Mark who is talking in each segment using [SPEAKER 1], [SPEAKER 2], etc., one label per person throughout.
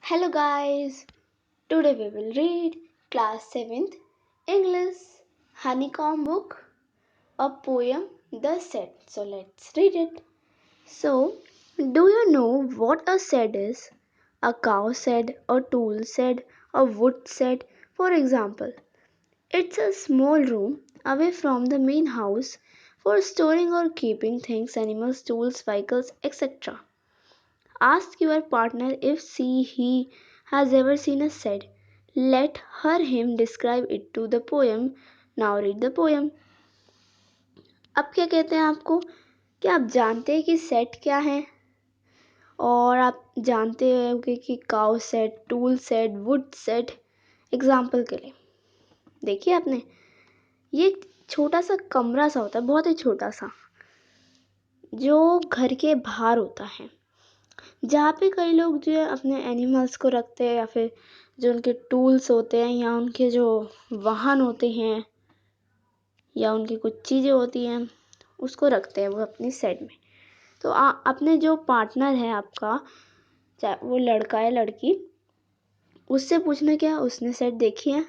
[SPEAKER 1] Hello guys, today we will read class 7th English Honeycomb book, a poem The Shed. So let's read it. So, do you know what a shed is? A cow shed, a tool shed, a wood shed, for example. It's a small room away from the main house for storing or keeping things, animals, tools, vehicles, etc. Ask your partner if he has ever seen a shed. Let him describe it to the poem. Now read the poem. अब क्या कहते हैं आपको? क्या आप जानते हैं कि सेट क्या है? और आप जानते होंगे कि cow set, tool set, would set. Example के लिए देखिए आपने, ये एक छोटा सा कमरा सा होता है, बहुत ही छोटा सा, जो घर के बाहर होता है, जहाँ पे कई लोग जो है अपने एनिमल्स को रखते हैं, या फिर जो उनके टूल्स होते हैं, या उनके जो वाहन होते हैं, या उनकी कुछ चीज़ें होती हैं, उसको रखते हैं वो अपनी सेट में. तो अपने जो पार्टनर है आपका, चाहे वो लड़का है लड़की, उससे पूछना क्या उसने सेट देखी है.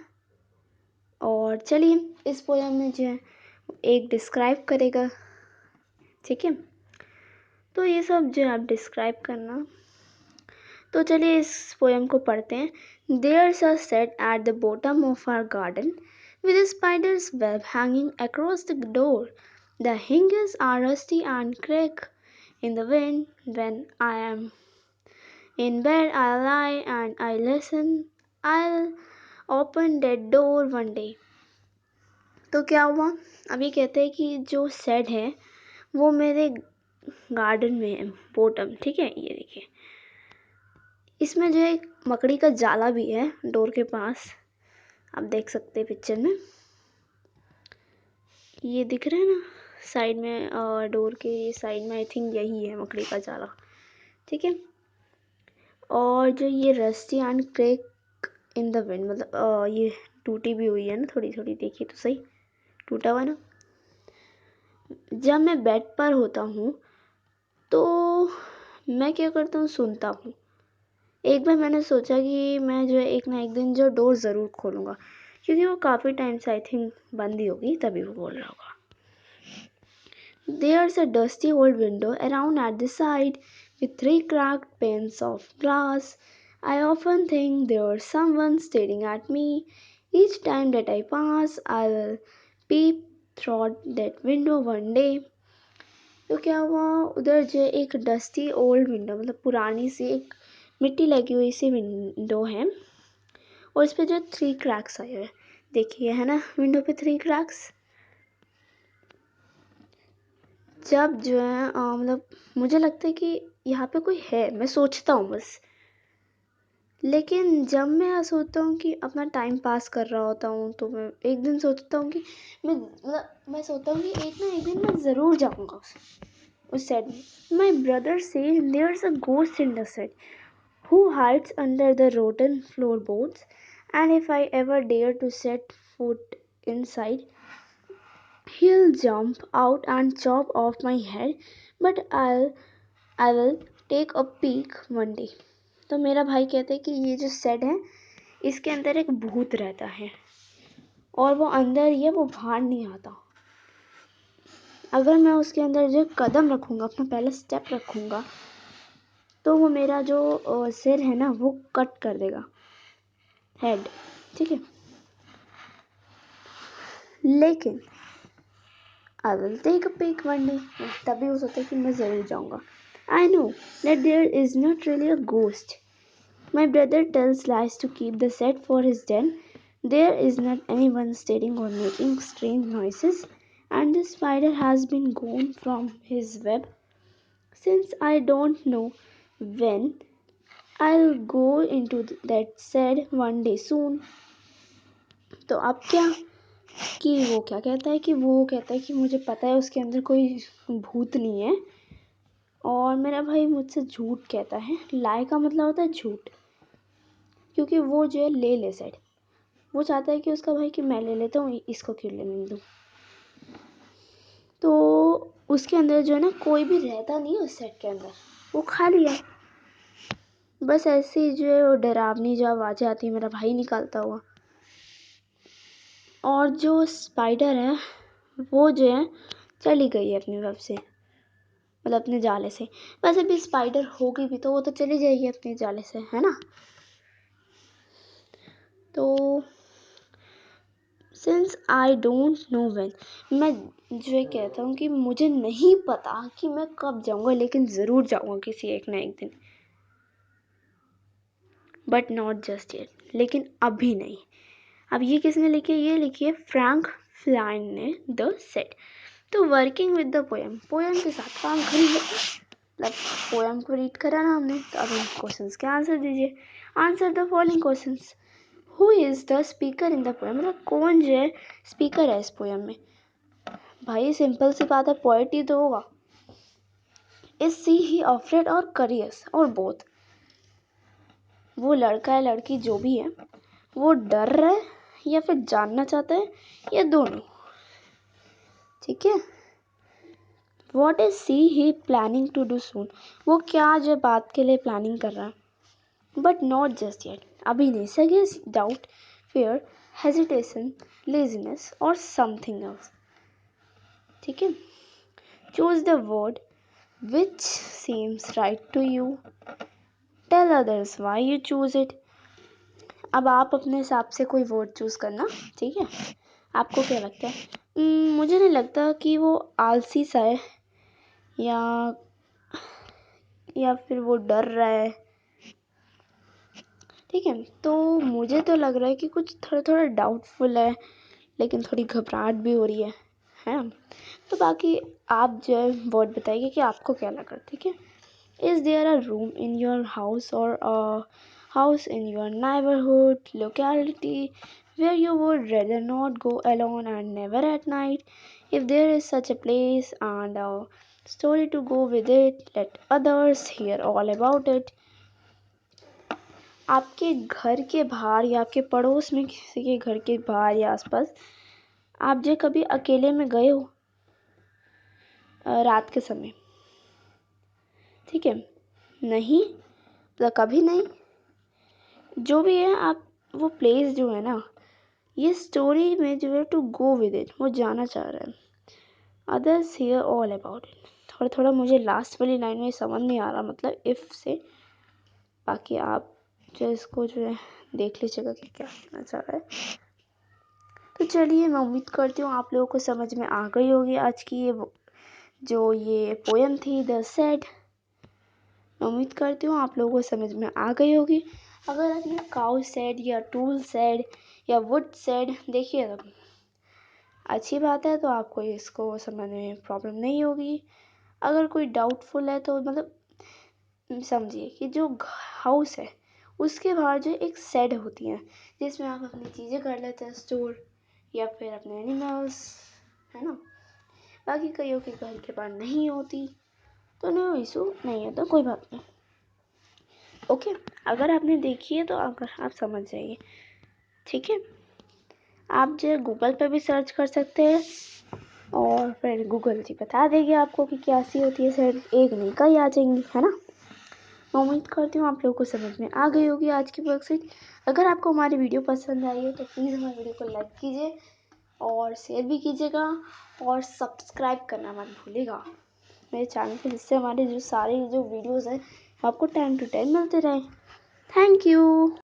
[SPEAKER 1] और चलिए इस पोएम में जो है एक डिस्क्राइब करेगा, ठीक है. तो ये सब जो है आप डिस्क्राइब करना. तो चलिए इस पोएम को पढ़ते हैं. There's a shed at the bottom of our garden with a spider's web hanging across the door. The hinges are rusty and crack in the wind. When I am in bed, I lie and I listen. I'll open that door one day. तो क्या हुआ? अभी कहते हैं कि जो shade है वो मेरे गार्डन में है, बॉटम, ठीक है. ये देखिए, इसमें जो एक मकड़ी का जाला भी है डोर के पास. आप देख सकते हैं पिक्चर में, ये दिख रहा है ना साइड में, डोर के साइड में. आई थिंक यही है मकड़ी का जाला, ठीक है. और जो ये rusty and crack in the wind, मतलब ये टूटी भी हुई है ना थोड़ी थोड़ी, देखिए तो सही, टूटा हुआ ना. जब मैं बेड पर होता हूँ तो मैं क्या करता हूँ, सुनता हूँ. एक बार मैंने सोचा कि मैं जो है एक ना एक दिन जो डोर ज़रूर खोलूँगा, क्योंकि वो काफ़ी टाइम से आई थिंक बंद ही होगी, तभी वो बोल रहा होगा. There's a dusty old window around at the side with 3 cracked panes of glass. I often think there's someone staring at me. Each time that I pass, I'll peep through that window one day. तो क्या हुआ, उधर जो एक dusty old window, मतलब पुरानी सी एक मिट्टी लगी हुई सी विंडो है, और इस पर जो 3 क्रैक्स आए हुए, देखिए है ना विंडो पे 3 क्रैक्स. जब जो है मतलब मुझे लगता है कि यहाँ पे कोई है, मैं सोचता हूँ बस. लेकिन जब मैं सोचता हूँ कि अपना टाइम पास कर रहा होता हूँ, तो मैं एक दिन सोचता हूँ कि मैं सोचता हूँ कि एक ना एक दिन मैं ज़रूर जाऊँगा उस सेट में. माई ब्रदर से there's a ghost in the set who hides under the rotten floorboards, and if I ever dare to set foot inside, he'll jump out and chop off my head, but I will take a peek one day. तो मेरा भाई कहते हैं कि ये जो set है इसके अंदर एक भूत रहता है, और वो अंदर ही है, वो बाहर नहीं आता. अगर मैं उसके अंदर जो कदम रखूँगा, अपना पहला स्टेप रखूँगा, तो वो मेरा जो सिर है ना वो कट कर देगा, हेड, ठीक है. लेकिन I will take a pick one day, तभी हो सकता है कि मैं ज़रूर जाऊँगा. I know that there is not really a ghost. My brother tells lies to keep the set for his den. There is not anyone staring or making strange noises, and the spider has been gone from his web since I don't know when. I'll go into that shed one day soon. तो अब क्या कि वो क्या कहता है, कि वो कहता है कि मुझे पता है उसके अंदर कोई भूत नहीं है, और मेरा भाई मुझसे झूठ कहता है. लाई का मतलब होता है झूठ, क्योंकि वो जो है ले सेट, वो चाहता है कि उसका भाई कि मैं ले लेता हूँ, इसको क्यों लेने दूँ. तो उसके अंदर जो है ना कोई भी रहता नहीं है उस सेट के अंदर, वो खाली है. बस ऐसे ही जो है वो डरावनी जो आवाज़ें आती है, मेरा भाई निकालता हुआ। और जो स्पाइडर है वो जो है चली गई है अपनी वेब से, मतलब अपने जाले से। वैसे भी स्पाइडर होगी भी तो वो तो चली जाएगी अपने जाले से, है ना। तो since I don't know when, मैं जो है कहता हूँ कि मुझे नहीं पता कि मैं कब जाऊँगा, लेकिन ज़रूर जाऊँगा किसी एक ना एक दिन। बट नॉट जस्ट येट, लेकिन अभी नहीं। अब ये किसने लिखी है? ये लिखी है फ्रैंक फ्लाइन ने द सेट। तो working with the poem, poem के साथ काम करिए, मतलब पोएम को रीड करा ना हमने, तो अब इन क्वेश्चंस के आंसर दीजिए। Answer the following questions. Who is the speaker in the poem, मतलब कौन जो है स्पीकर है इस पोएम में। भाई सिंपल सी बात है, पोएट ही तो होगा। इज सी ही अफ्रेड और करियस और बोथ, वो लड़का है लड़की जो भी है वो डर रहा है या फिर जानना चाहता है, या दोनों। ठीक है। What is she he planning to do soon, वो क्या जो बात के लिए प्लानिंग कर रहा है। बट नॉट जस्ट येट, अभी नहीं। Suggests doubt, fear, hesitation, laziness और समथिंग एल्स। ठीक है। Choose the word which seems right to you, tell others why you choose it. अब आप अपने हिसाब से कोई वर्ड चूज करना। ठीक है। आपको क्या लगता है? मुझे नहीं लगता कि वो आलसी सा है या फिर वो डर रहा है। ठीक है। तो मुझे तो लग रहा है कि कुछ थोड़ा थोड़ा डाउटफुल है, लेकिन थोड़ी घबराहट भी हो रही है। तो बाकी आप जो है वर्ड बताइए कि आपको क्या लगा। ठीक है। Is there a room in your house और a house in your neighbourhood locality where you would rather not go alone and never at night? If there is such a place and a story to go with it, let others hear all about it. आपके घर के बाहर या आपके पड़ोस में किसी के घर के बाहर या आसपास आप जो कभी अकेले में गए हो रात के समय? ठीक है। नहीं, मतलब कभी नहीं। जो भी है आप वो प्लेस जो है ना, ये स्टोरी में जो है टू गो विद इट, वो जाना चाह रहा है। Others here all about it, थोड़ा थोड़ा मुझे लास्ट वाली लाइन में समझ नहीं आ रहा, मतलब इफ़ से। बाकी आप जो इसको जो है देख लीजिएगा कि क्या कहना चाह रहा है। तो चलिए, मैं उम्मीद करती हूँ आप लोगों को समझ में आ गई होगी आज की ये पोएम थी द सेड। मैं उम्मीद करती हूँ आप लोगों को समझ में आ गई होगी। अगर आपने काउ सेड या टूल सेड या वुड सेड देखिए तो अच्छी बात है, तो आपको इसको समझने में प्रॉब्लम नहीं होगी। अगर कोई डाउटफुल है तो मतलब समझिए कि जो हाउस है उसके बाहर जो एक शेड होती है जिसमें आप अपनी चीज़ें कर लेते हैं स्टोर, या फिर अपने एनिमल्स, है ना। बाकी कईयों के घर के बाहर नहीं होती, तो नो इशू नहीं है, तो कोई बात नहीं। ओके। अगर आपने देखी है तो अगर आप समझ जाइए। ठीक है। आप जो है गूगल पे भी सर्च कर सकते हैं और फिर गूगल जी बता देगी आपको कि क्या सी होती है सर, एक नहीं कई आ जाएंगी, है ना। मैं उम्मीद करती हूँ आप लोगों को समझ में आ गई होगी आज की वर्कशीट। अगर आपको हमारी वीडियो पसंद आई है तो प्लीज़ हमारी वीडियो को लाइक कीजिए और शेयर भी कीजिएगा और सब्सक्राइब करना मत भूलिएगा मेरे चैनल पे, जिससे हमारे जो सारे जो वीडियोज़ हैं आपको टाइम टू टाइम मिलते रहे। Thank you.